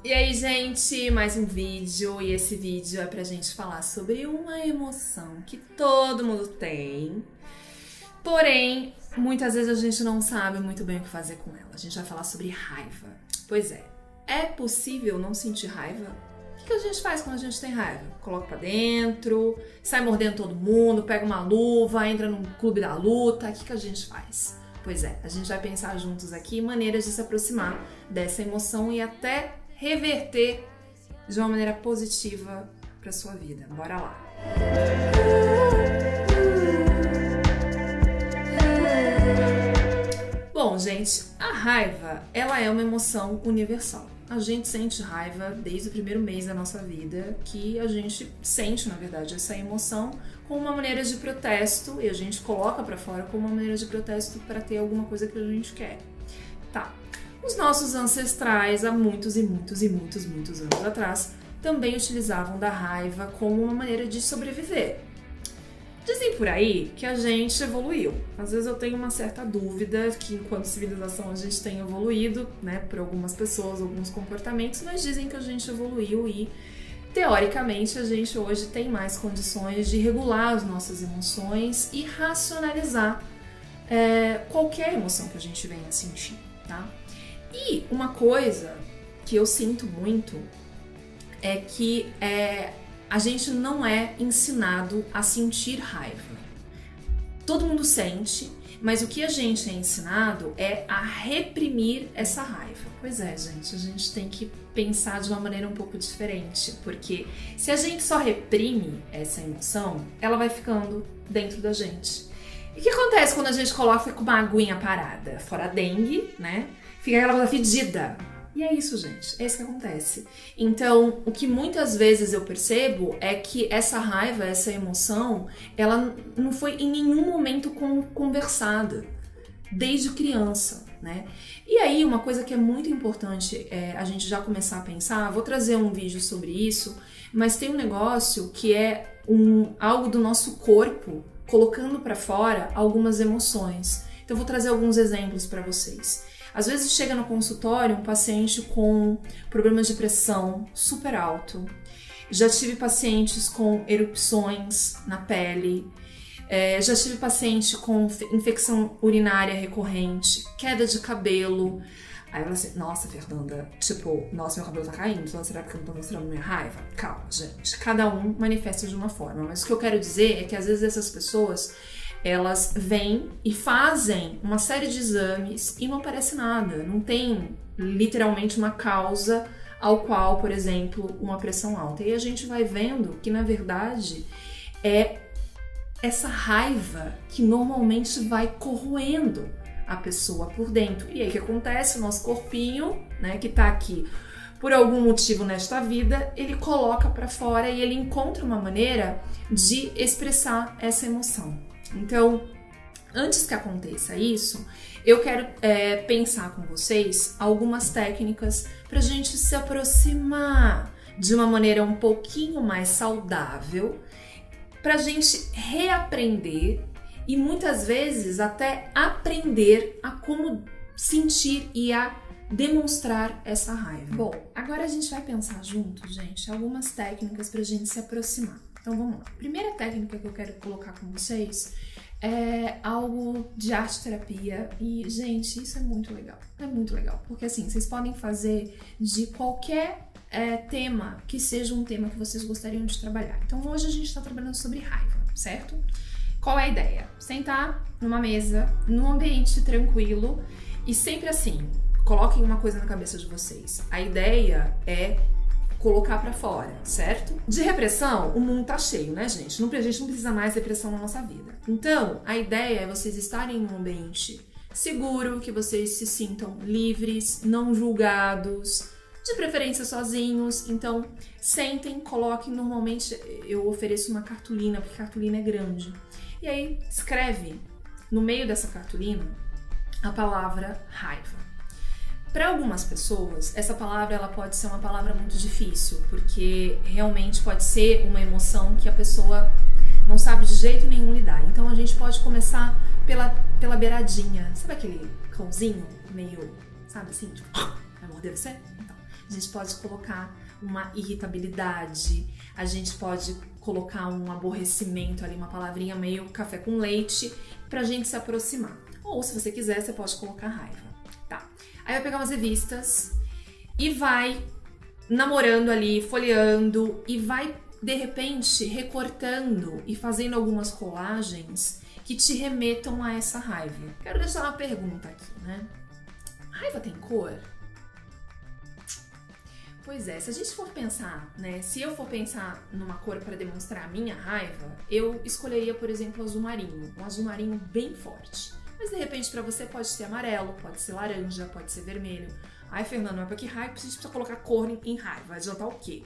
E aí, gente, mais um vídeo, e esse vídeo é pra gente falar sobre uma emoção que todo mundo tem, porém, muitas vezes a gente não sabe muito bem o que fazer com ela. A gente vai falar sobre raiva. Pois é possível não sentir raiva? O que a gente faz quando a gente tem raiva? Coloca pra dentro, sai mordendo todo mundo, pega uma luva, entra num clube da luta, o que a gente faz? Pois é, a gente vai pensar juntos aqui maneiras de se aproximar dessa emoção e até reverter de uma maneira positiva para sua vida. Bora lá! Bom, gente, a raiva, ela é uma emoção universal. A gente sente raiva desde o primeiro mês da nossa vida, que a gente sente, na verdade, essa emoção como uma maneira de protesto, e a gente coloca pra fora como uma maneira de protesto para ter alguma coisa que a gente quer. Tá. Os nossos ancestrais, há muitos anos atrás, também utilizavam da raiva como uma maneira de sobreviver. Dizem por aí que a gente evoluiu. Às vezes eu tenho uma certa dúvida que enquanto civilização a gente tem evoluído, né, por algumas pessoas, alguns comportamentos, mas dizem que a gente evoluiu e teoricamente a gente hoje tem mais condições de regular as nossas emoções e racionalizar qualquer emoção que a gente venha a sentir, tá? E uma coisa que eu sinto muito é que a gente não é ensinado a sentir raiva. Todo mundo sente, mas o que a gente é ensinado é a reprimir essa raiva. Pois é, gente, a gente tem que pensar de uma maneira um pouco diferente, porque se a gente só reprime essa emoção, ela vai ficando dentro da gente. E o que acontece quando a gente coloca com uma aguinha parada? Fora a dengue, né? Fica aquela coisa fedida. E é isso, gente. É isso que acontece. Então, o que muitas vezes eu percebo é que essa raiva, essa emoção, ela não foi em nenhum momento conversada, desde criança, né? E aí, uma coisa que é muito importante a gente já começar a pensar, vou trazer um vídeo sobre isso, mas tem um negócio que é algo do nosso corpo colocando para fora algumas emoções. Então, eu vou trazer alguns exemplos para vocês. Às vezes chega no consultório um paciente com problemas de pressão super alto. Já tive pacientes com erupções na pele. Já tive paciente com infecção urinária recorrente, queda de cabelo. Aí ela assim, nossa, Fernanda, nossa, meu cabelo tá caindo, então será que eu não tô mostrando minha raiva? Calma, gente. Cada um manifesta de uma forma. Mas o que eu quero dizer é que às vezes essas pessoas, elas vêm e fazem uma série de exames e não aparece nada. Não tem literalmente uma causa ao qual, por exemplo, uma pressão alta. E a gente vai vendo que, na verdade, é essa raiva que normalmente vai corroendo a pessoa por dentro. E aí o que acontece? O nosso corpinho, né, que tá aqui por algum motivo nesta vida, ele coloca pra fora e ele encontra uma maneira de expressar essa emoção. Então, antes que aconteça isso, eu quero pensar com vocês algumas técnicas pra gente se aproximar de uma maneira um pouquinho mais saudável, pra gente reaprender e muitas vezes até aprender a como sentir e a demonstrar essa raiva. Bom, agora a gente vai pensar junto, gente, algumas técnicas pra gente se aproximar. Então vamos lá. A primeira técnica que eu quero colocar com vocês é algo de arte-terapia e, gente, isso é muito legal. É muito legal, porque assim, vocês podem fazer de qualquer tema que seja um tema que vocês gostariam de trabalhar. Então hoje a gente tá trabalhando sobre raiva, certo? Qual é a ideia? Sentar numa mesa, num ambiente tranquilo e sempre assim, coloquem uma coisa na cabeça de vocês. A ideia é colocar pra fora, certo? De repressão, o mundo tá cheio, né, gente? A gente não precisa mais de repressão na nossa vida. Então, a ideia é vocês estarem em um ambiente seguro, que vocês se sintam livres, não julgados, de preferência sozinhos. Então, sentem, coloquem. Normalmente eu ofereço uma cartolina, porque cartolina é grande. E aí, escreve no meio dessa cartolina a palavra raiva. Para algumas pessoas, essa palavra ela pode ser uma palavra muito difícil, porque realmente pode ser uma emoção que a pessoa não sabe de jeito nenhum lidar. Então a gente pode começar pela beiradinha. Sabe aquele cãozinho meio, sabe assim, tipo, vai morder você? Então, a gente pode colocar uma irritabilidade, a gente pode colocar um aborrecimento ali, uma palavrinha meio café com leite, pra gente se aproximar. Ou, se você quiser, você pode colocar raiva, tá? Aí vai pegar umas revistas e vai namorando ali, folheando, e vai, de repente, recortando e fazendo algumas colagens que te remetam a essa raiva. Quero deixar uma pergunta aqui, né? Raiva tem cor? Pois é, se a gente for pensar, né? Se eu for pensar numa cor para demonstrar a minha raiva, eu escolheria, por exemplo, azul marinho. Um azul marinho bem forte. Mas, de repente, para você pode ser amarelo, pode ser laranja, pode ser vermelho. Ai, Fernanda, mas pra que raiva? A gente precisa colocar cor em raiva. Vai adiantar o quê?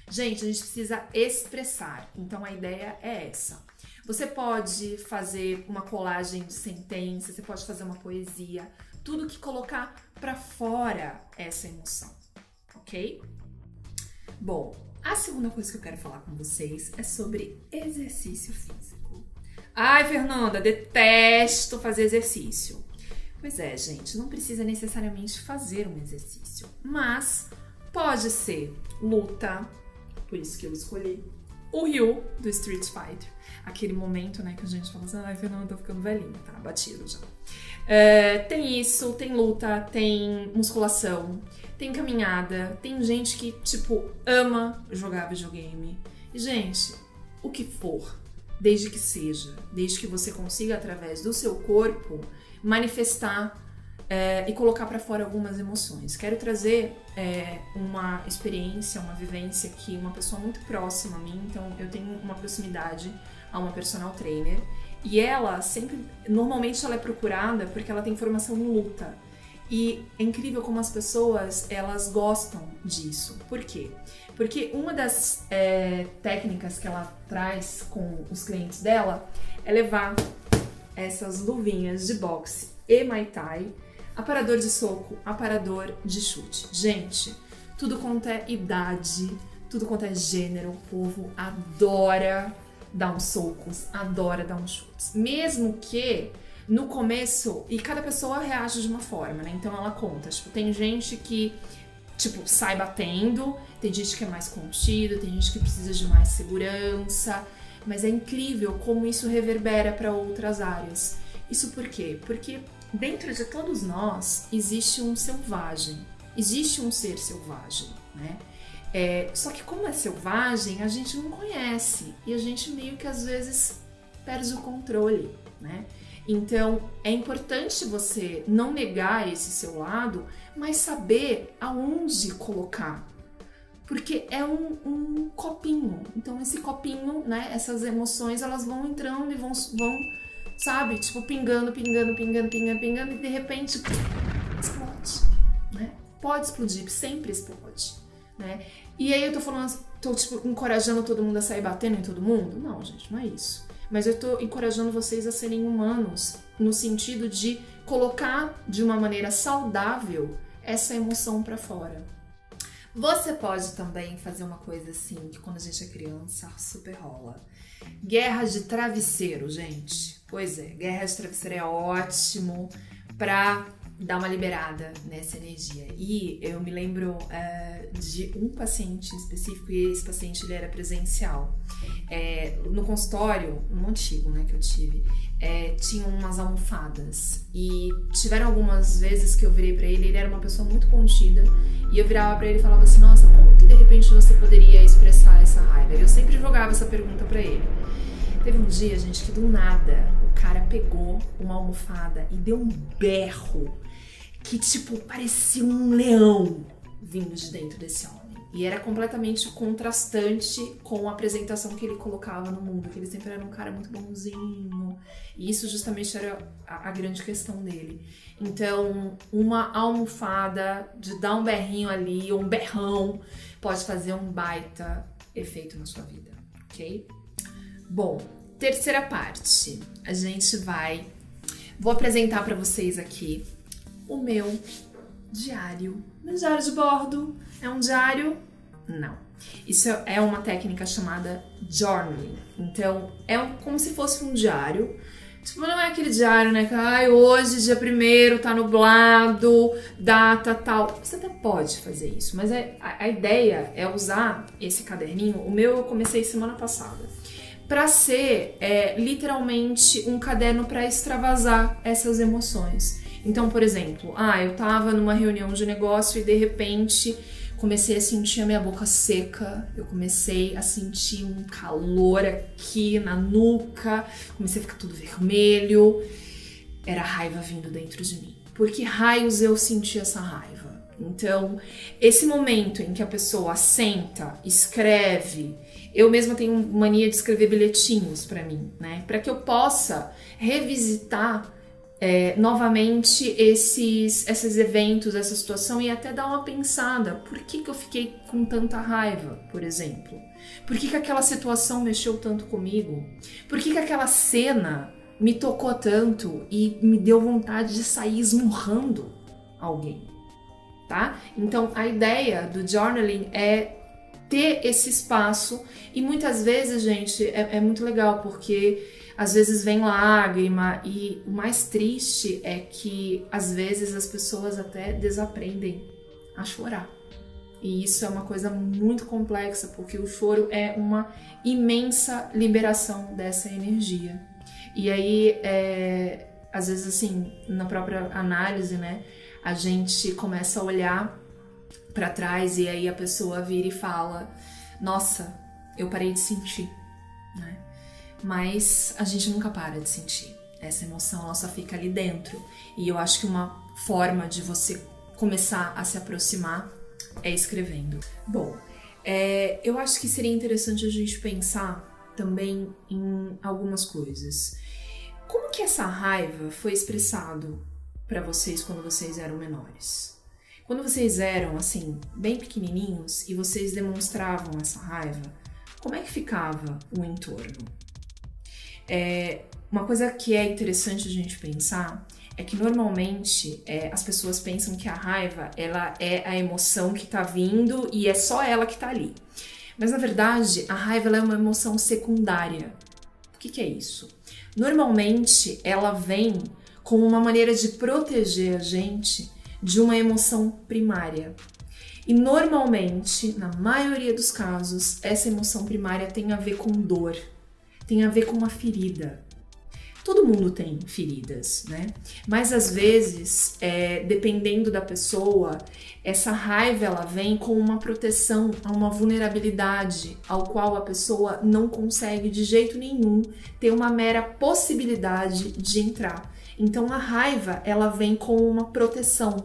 Gente, a gente precisa expressar. Então, a ideia é essa. Você pode fazer uma colagem de sentenças, você pode fazer uma poesia. Tudo que colocar pra fora essa emoção. Ok? Bom, a segunda coisa que eu quero falar com vocês é sobre exercício físico. Ai, Fernanda, detesto fazer exercício. Pois é, gente, não precisa necessariamente fazer um exercício, mas pode ser luta, por isso que eu escolhi o Ryu do Street Fighter. Aquele momento, né, que a gente fala assim, ai, Fernanda, tô ficando velhinho, tá batido já. Tem isso, tem luta, tem musculação, tem caminhada, tem gente que, tipo, ama jogar videogame. E, gente, o que for, desde que você consiga, através do seu corpo, manifestar e colocar para fora algumas emoções. Quero trazer uma experiência, uma vivência que uma pessoa muito próxima a mim, então eu tenho uma proximidade a uma personal trainer, e ela normalmente ela é procurada porque ela tem formação em luta. E é incrível como as pessoas, elas gostam disso. Por quê? Porque uma das técnicas que ela traz com os clientes dela é levar essas luvinhas de boxe e Muay Thai, aparador de soco, aparador de chute. Gente, tudo quanto é idade, tudo quanto é gênero, o povo adora dar uns socos, adora dar uns chutes. Mesmo que no começo, e cada pessoa reage de uma forma, né? Então ela conta, tipo, tem gente que, tipo, sai batendo, tem gente que é mais contido, tem gente que precisa de mais segurança, mas é incrível como isso reverbera para outras áreas. Isso por quê? Porque dentro de todos nós existe um selvagem, existe um ser selvagem, né? Só que como é selvagem, a gente não conhece e a gente meio que às vezes perde o controle, né? Então é importante você não negar esse seu lado, mas saber aonde colocar. Porque é um copinho. Então esse copinho, né, essas emoções, elas vão entrando e vão, sabe, tipo, pingando, e de repente explode, né? Pode explodir, sempre explode, né? E aí eu tô tipo, encorajando todo mundo a sair batendo em todo mundo? Não, gente, não é isso. Mas eu tô encorajando vocês a serem humanos, no sentido de colocar de uma maneira saudável essa emoção pra fora. Você pode também fazer uma coisa assim, que quando a gente é criança, super rola. Guerra de travesseiro, gente. Pois é, guerra de travesseiro é ótimo pra dar uma liberada nessa energia. E eu me lembro de um paciente específico, e esse paciente ele era presencial. No consultório, no antigo, né, que eu tive, tinham umas almofadas. E tiveram algumas vezes que eu virei pra ele era uma pessoa muito contida, e eu virava pra ele e falava assim, nossa, como que de repente você poderia expressar essa raiva? Eu sempre jogava essa pergunta pra ele. Teve um dia, gente, que do nada o cara pegou uma almofada e deu um berro que, tipo, parecia um leão vindo de dentro desse homem. E era completamente contrastante com a apresentação que ele colocava no mundo, que ele sempre era um cara muito bonzinho. E isso justamente era a grande questão dele. Então, uma almofada de dar um berrinho ali, ou um berrão, pode fazer um baita efeito na sua vida, ok? Bom, terceira parte, vou apresentar para vocês aqui o meu diário. Meu diário de bordo é um diário? Não. Isso é uma técnica chamada journaling. Então, como se fosse um diário, Tipo, não é aquele diário, né? Que, ai, hoje, dia 1º, tá nublado, data tal. Você até pode fazer isso, mas a ideia é usar esse caderninho. O meu eu comecei semana passada. Pra ser literalmente um caderno pra extravasar essas emoções. Então, por exemplo, eu tava numa reunião de negócio e de repente comecei a sentir a minha boca seca, eu comecei a sentir um calor aqui na nuca, comecei a ficar tudo vermelho, era raiva vindo dentro de mim. Por que raios eu senti essa raiva? Então, esse momento em que a pessoa senta, escreve, eu mesma tenho mania de escrever bilhetinhos pra mim, né? Pra que eu possa revisitar novamente esses eventos, essa situação e até dar uma pensada. Por que eu fiquei com tanta raiva, por exemplo? Por que aquela situação mexeu tanto comigo? Por que aquela cena me tocou tanto e me deu vontade de sair esmurrando alguém, tá? Então, a ideia do journaling é ter esse espaço e muitas vezes, gente, é muito legal porque às vezes vem lágrima e o mais triste é que às vezes as pessoas até desaprendem a chorar. E isso é uma coisa muito complexa porque o choro é uma imensa liberação dessa energia. E aí, às vezes assim, na própria análise, né, a gente começa a olhar pra trás e aí a pessoa vira e fala: nossa, eu parei de sentir, né? Mas a gente nunca para de sentir. Essa emoção, ela só fica ali dentro. E eu acho que uma forma de você começar a se aproximar é escrevendo. Bom, eu acho que seria interessante a gente pensar também em algumas coisas. Como que essa raiva foi expressado para vocês quando vocês eram menores? Quando vocês eram, assim, bem pequenininhos e vocês demonstravam essa raiva, como é que ficava o entorno? Uma coisa que é interessante a gente pensar é que normalmente as pessoas pensam que a raiva ela é a emoção que tá vindo e é só ela que tá ali. Mas na verdade a raiva ela é uma emoção secundária. O que é isso? Normalmente ela vem como uma maneira de proteger a gente de uma emoção primária. E normalmente, na maioria dos casos, essa emoção primária tem a ver com dor, tem a ver com uma ferida. Todo mundo tem feridas, né? Mas às vezes, dependendo da pessoa, essa raiva ela vem com uma proteção a uma vulnerabilidade ao qual a pessoa não consegue de jeito nenhum ter uma mera possibilidade de entrar. Então a raiva ela vem com uma proteção.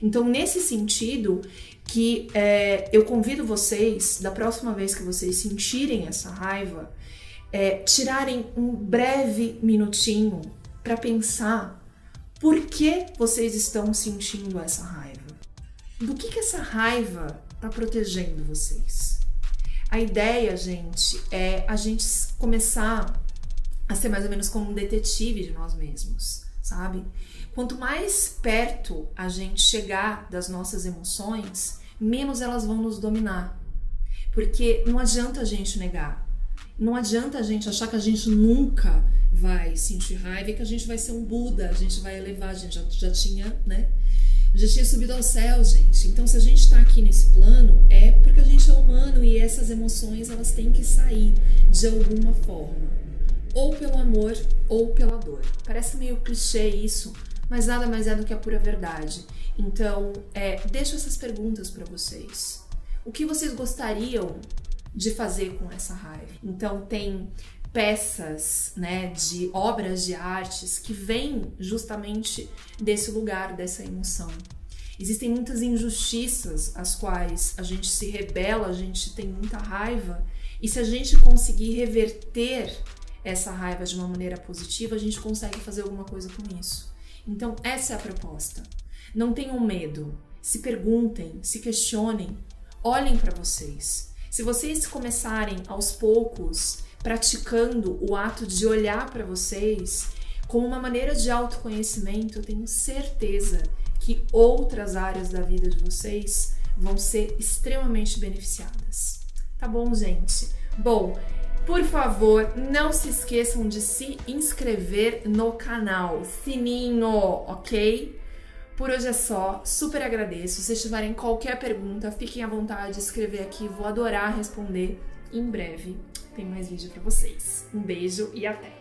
Então nesse sentido que eu convido vocês, da próxima vez que vocês sentirem essa raiva, tirarem um breve minutinho para pensar por que vocês estão sentindo essa raiva. Do que essa raiva está protegendo vocês? A ideia, gente, é a gente começar a ser mais ou menos como um detetive de nós mesmos, sabe? Quanto mais perto a gente chegar das nossas emoções, menos elas vão nos dominar. Porque não adianta a gente negar. Não adianta a gente achar que a gente nunca vai sentir raiva e que a gente vai ser um Buda, a gente vai elevar, a gente já tinha, né? Já tinha subido ao céu, gente. Então, se a gente tá aqui nesse plano, é porque a gente é humano e essas emoções, elas têm que sair de alguma forma. Ou pelo amor, ou pela dor. Parece meio clichê isso, mas nada mais é do que a pura verdade. Então, deixo essas perguntas para vocês. O que vocês gostariam de fazer com essa raiva? Então, tem peças, né, de obras de artes que vêm justamente desse lugar, dessa emoção. Existem muitas injustiças às quais a gente se rebela, a gente tem muita raiva, e se a gente conseguir reverter essa raiva de uma maneira positiva, a gente consegue fazer alguma coisa com isso. Então, essa é a proposta. Não tenham medo, se perguntem, se questionem, olhem para vocês. Se vocês começarem aos poucos praticando o ato de olhar para vocês como uma maneira de autoconhecimento, eu tenho certeza que outras áreas da vida de vocês vão ser extremamente beneficiadas. Tá bom, gente? Bom, Por favor, não se esqueçam de se inscrever no canal, sininho, ok? Por hoje é só, super agradeço. Se tiverem qualquer pergunta, fiquem à vontade de escrever aqui, vou adorar responder. Em breve tem mais vídeo pra vocês. Um beijo e até!